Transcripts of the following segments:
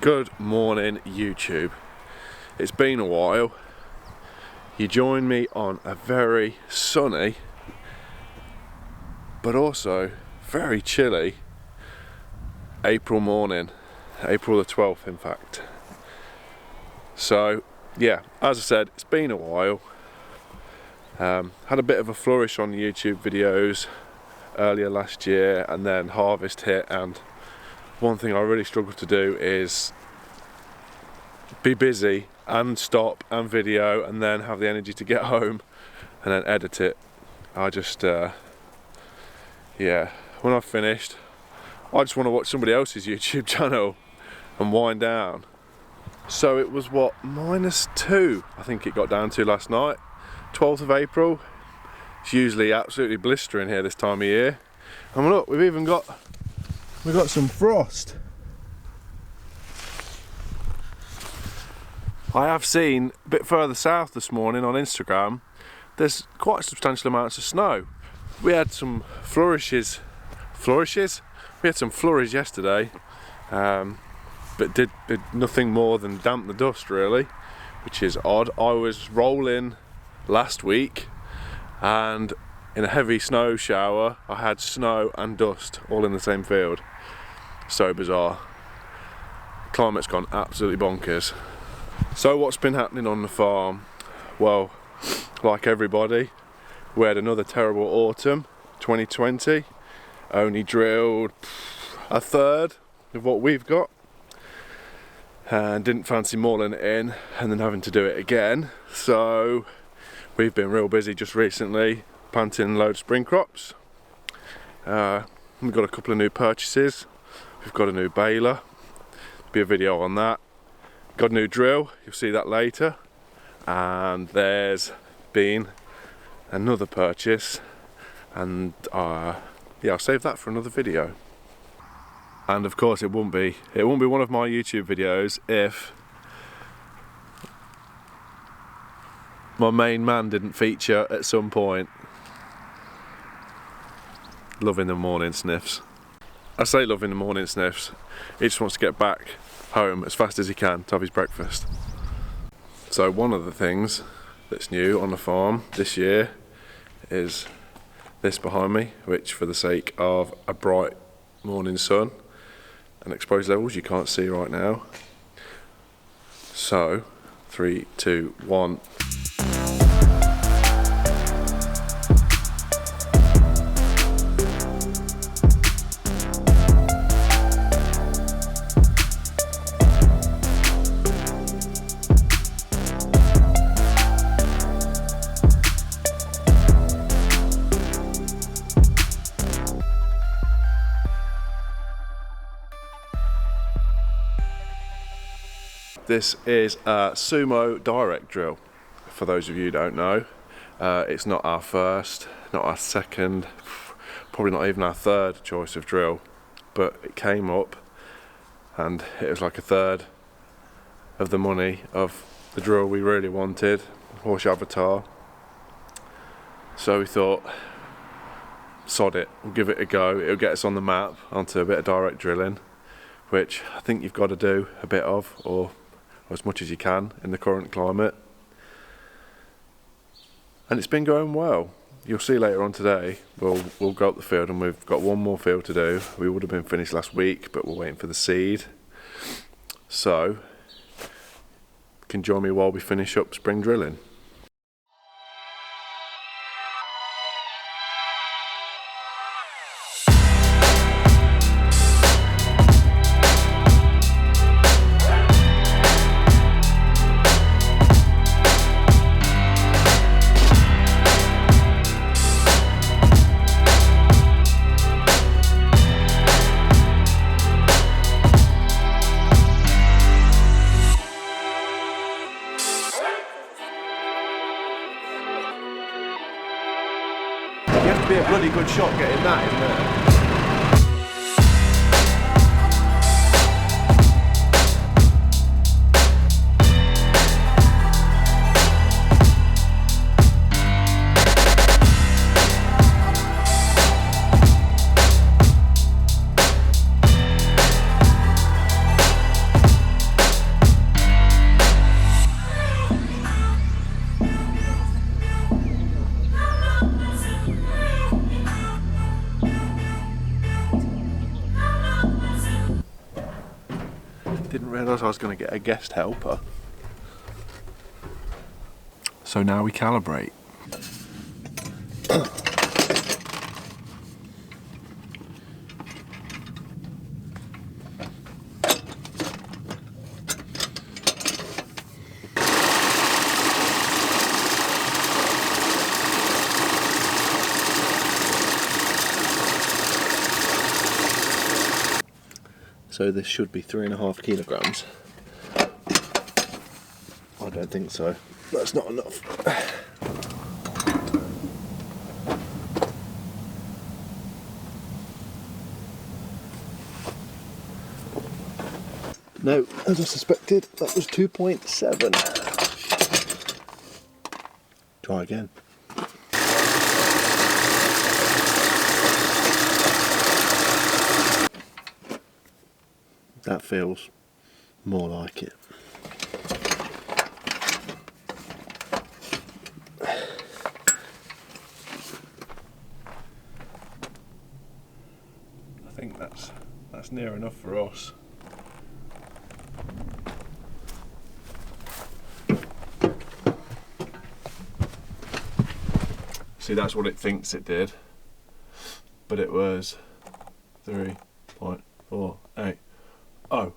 Good morning, YouTube. It's been a while. You joined me on a very sunny but also very chilly April morning, April the 12th in fact. So yeah, as I said, it's been a while. Had a bit of a flourish on YouTube videos earlier last year, and then harvest hit, and one thing I really struggled to do is be busy and stop and video and then have the energy to get home and then edit it. I just yeah, when I've finished I just want to watch somebody else's YouTube channel and wind down. So it was what, -2 I think it got down to last night, 12th of April. It's usually absolutely blistering here this time of year, and look, we've got some frost. I have seen a bit further south this morning on Instagram, there's quite substantial amounts of snow. We had some flourishes? We had some flurries yesterday, but did nothing more than damp the dust really, which is odd. I was rolling last week and in a heavy snow shower I had snow and dust all in the same field. So bizarre. Climate's gone absolutely bonkers. So what's been happening on the farm? Well, like everybody, we had another terrible autumn, 2020. Only drilled a third of what we've got, and didn't fancy mauling it in and then having to do it again. So we've been real busy just recently planting a load of spring crops. We've got a couple of new purchases. We've got a new baler, there'll be a video on that. Got a new drill, you'll see that later. And there's been another purchase, and yeah, I'll save that for another video. And of course it won't be one of my YouTube videos if my main man didn't feature at some point. Loving the morning sniffs. I say loving the morning sniffs, he just wants to get back home as fast as he can to have his breakfast. So one of the things that's new on the farm this year is this behind me, which for the sake of a bright morning sun and exposed levels you can't see right now. So 3, 2, 1. This is a SUMO direct drill, for those of you who don't know. It's not our first, not our second, probably not even our third choice of drill, but it came up and it was like a third of the money of the drill we really wanted, Horse Avatar. So we thought, sod it, we'll give it a go. It'll get us on the map onto a bit of direct drilling, which I think you've got to do a bit of, or as much as you can in the current climate. And it's been going well. You'll see later on today, we'll go up the field, and we've got one more field to do. We would have been finished last week, but we're waiting for the seed. So you can join me while we finish up spring drilling. You have to be a bloody good shot getting that in there. Didn't realise I was going to get a guest helper. So now we calibrate. So this should be 3.5 kilograms. I don't think so. That's not enough. No, as I suspected, that was 2.7. Try again. That feels more like it. I think that's near enough for us. See, that's what it thinks it did, but it was 3.48. Oh.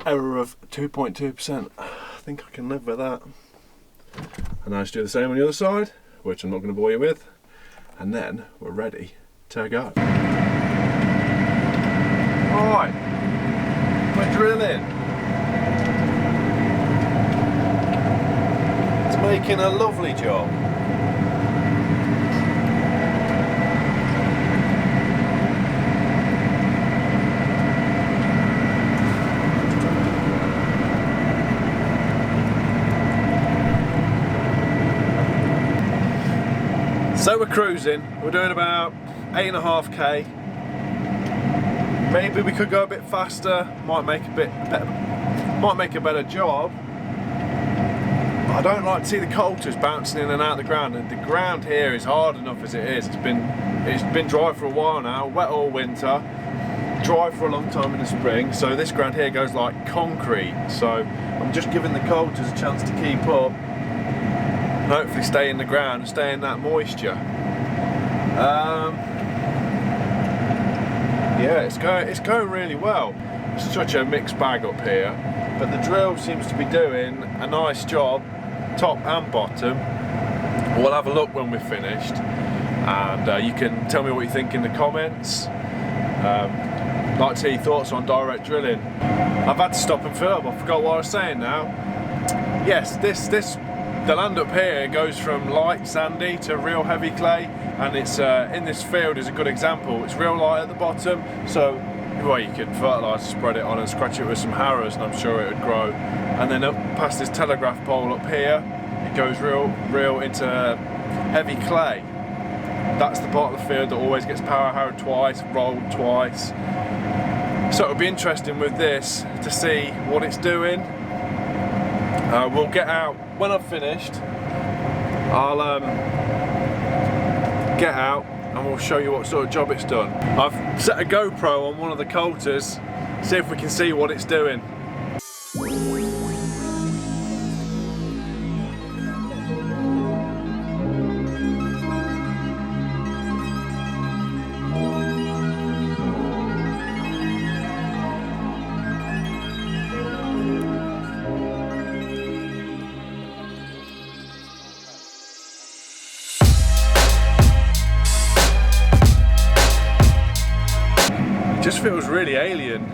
Error of 2.2%. I think I can live with that. And I just do the same on the other side, which I'm not going to bore you with. And then we're ready to go. Alright, we're drilling. It's making a lovely job. So we're cruising, we're doing about 8.5k. Maybe we could go a bit faster, might make a better job. But I don't like to see the coulters bouncing in and out of the ground, and the ground here is hard enough as it is. It's been dry for a while now, wet all winter, dry for a long time in the spring, so this ground here goes like concrete. So I'm just giving the coulters a chance to keep up. Hopefully stay in the ground and stay in that moisture. Yeah, it's going really well. It's such a mixed bag up here, but the drill seems to be doing a nice job, top and bottom. We'll have a look when we're finished, and you can tell me what you think in the comments. I'd like to hear your thoughts on direct drilling. I've had to stop and film. I forgot what I was saying now. Yes, the land up here goes from light sandy to real heavy clay, and it's in this field is a good example. It's real light at the bottom, so well, you could fertilise, spread it on and scratch it with some harrows and I'm sure it would grow. And then up past this telegraph pole up here, it goes real into heavy clay. That's the part of the field that always gets power harrowed twice, rolled twice. So it'll be interesting with this to see what it's doing. We'll get out when I've finished. I'll get out and we'll show you what sort of job it's done. I've set a GoPro on one of the coulters, see if we can see what it's doing. Just feels really alien.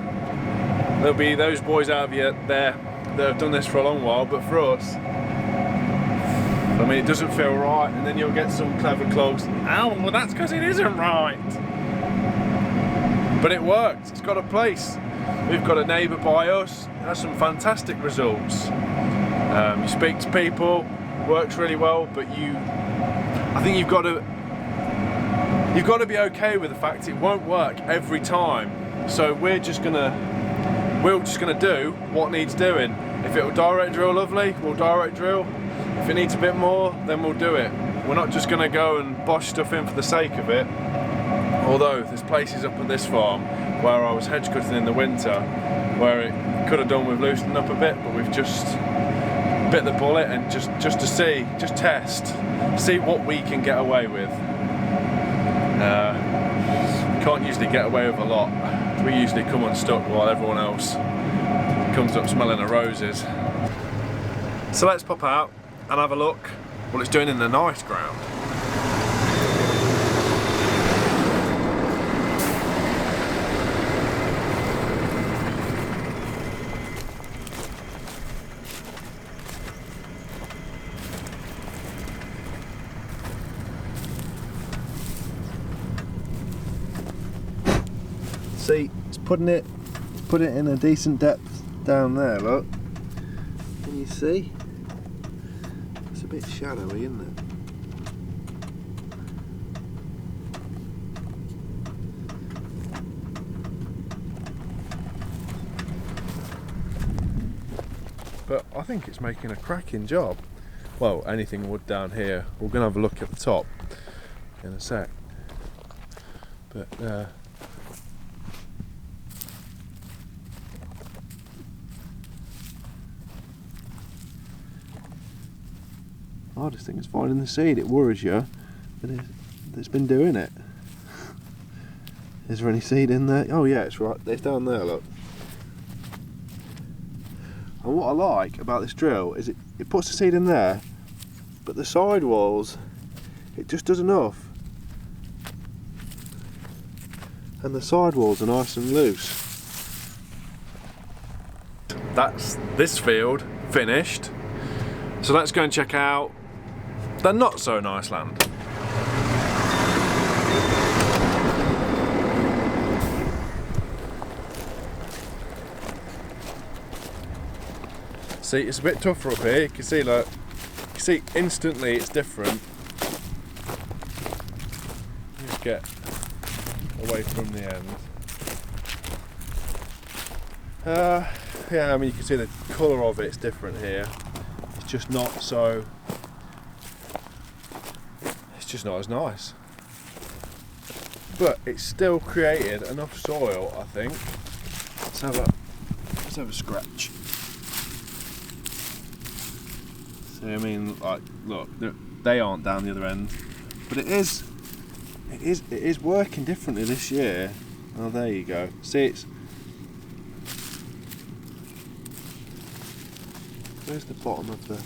There'll be those boys out there that have done this for a long while, but for us, I mean, it doesn't feel right, and then you'll get some clever clogs. Oh, well that's because it isn't right. But it worked, it's got a place. We've got a neighbour by us, it has some fantastic results. You speak to people, works really well, but I think you've got to be okay with the fact it won't work every time. So we're just gonna do what needs doing. If it'll direct drill, lovely, we'll direct drill. If it needs a bit more, then we'll do it. We're not just gonna go and bosh stuff in for the sake of it. Although there's places up at this farm where I was hedge cutting in the winter where it could have done with loosening up a bit, but we've just bit the bullet and just to see, just test, see what we can get away with. Can't usually get away with a lot. We usually come unstuck while everyone else comes up smelling of roses. So let's pop out and have a look what it's doing in the nice ground. See, it's putting it in a decent depth down there, look. Can you see? It's a bit shadowy, isn't it? But I think it's making a cracking job. Well, anything would down here. We're going to have a look at the top in a sec. But hardest thing is finding the seed. It worries you, but it's been doing it. Is there any seed in there? Oh yeah, it's right. It's down there, look. And what I like about this drill is it puts the seed in there, but the side walls, it just does enough. And the side walls are nice and loose. That's this field finished. So let's go and check out the not so nice land. See, it's a bit tougher up here. You can see, look, you can see instantly it's different. Just get away from the end. Yeah, I mean, you can see the colour of it's different here. It's just not so. It's just not as nice. But it's still created enough soil, I think. Let's have a scratch. See, I mean, like, look, they aren't down the other end, but it is working differently this year. Oh, there you go. See, it's. Where's the bottom of the?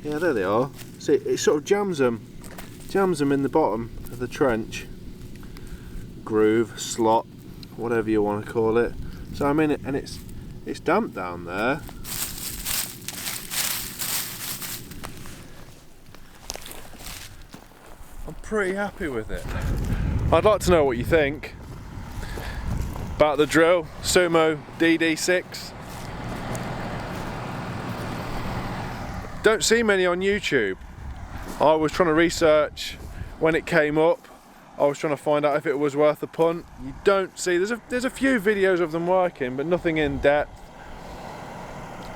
Yeah, there they are. See, it sort of jams them in the bottom of the trench, groove, slot, whatever you want to call it. So I mean, and it's damp down there. I'm pretty happy with it. I'd like to know what you think about the drill, SUMO DD6. Don't see many on YouTube. I was trying to research when it came up. I was trying to find out if it was worth a punt. You don't see, there's a few videos of them working, but nothing in depth.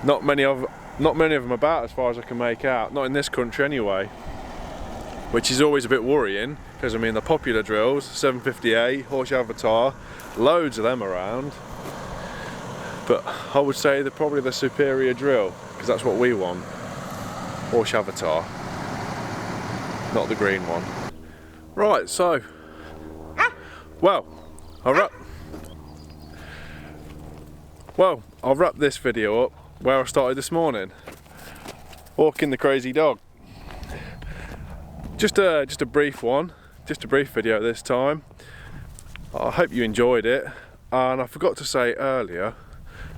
Not many of them about, as far as I can make out. Not in this country anyway. Which is always a bit worrying, because I mean the popular drills, 750A, Horse Avatar, loads of them around. But I would say they're probably the superior drill, because that's what we want. Horse Avatar, not the green one. Right, so, well, I'll wrap this video up where I started this morning, walking the crazy dog. Just a brief one, just a brief video this time. I hope you enjoyed it, and I forgot to say earlier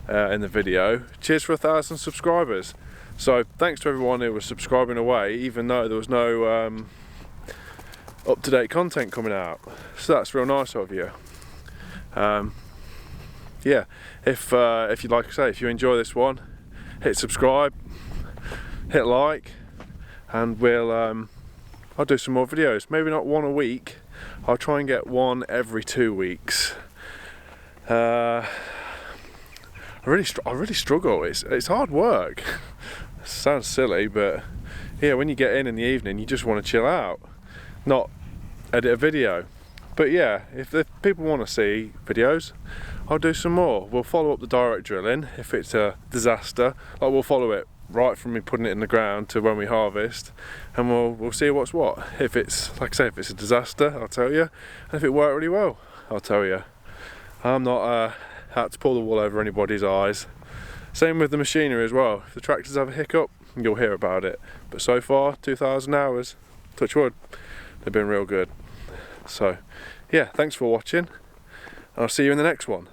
in the video, cheers for 1,000 subscribers. So thanks to everyone who was subscribing away, even though there was no up-to-date content coming out. So that's real nice of you. Yeah, if you'd like to say, if you enjoy this one, hit subscribe, hit like, and I'll do some more videos. Maybe not one a week. I'll try and get one every 2 weeks. I really struggle. It's hard work. Sounds silly, but yeah, when you get in the evening, you just want to chill out. not edit a video. But yeah, if people want to see videos, I'll do some more. We'll follow up the direct drilling if it's a disaster. Like, we'll follow it right from me putting it in the ground to when we harvest, and we'll see what's what. If it's, like I say, if it's a disaster, I'll tell you, and if it worked really well, I'll tell you. I'm not out to pull the wool over anybody's eyes. Same with the machinery as well. If the tractors have a hiccup, you'll hear about it. But so far, 2,000 hours, touch wood, they've been real good. So yeah, thanks for watching, and I'll see you in the next one.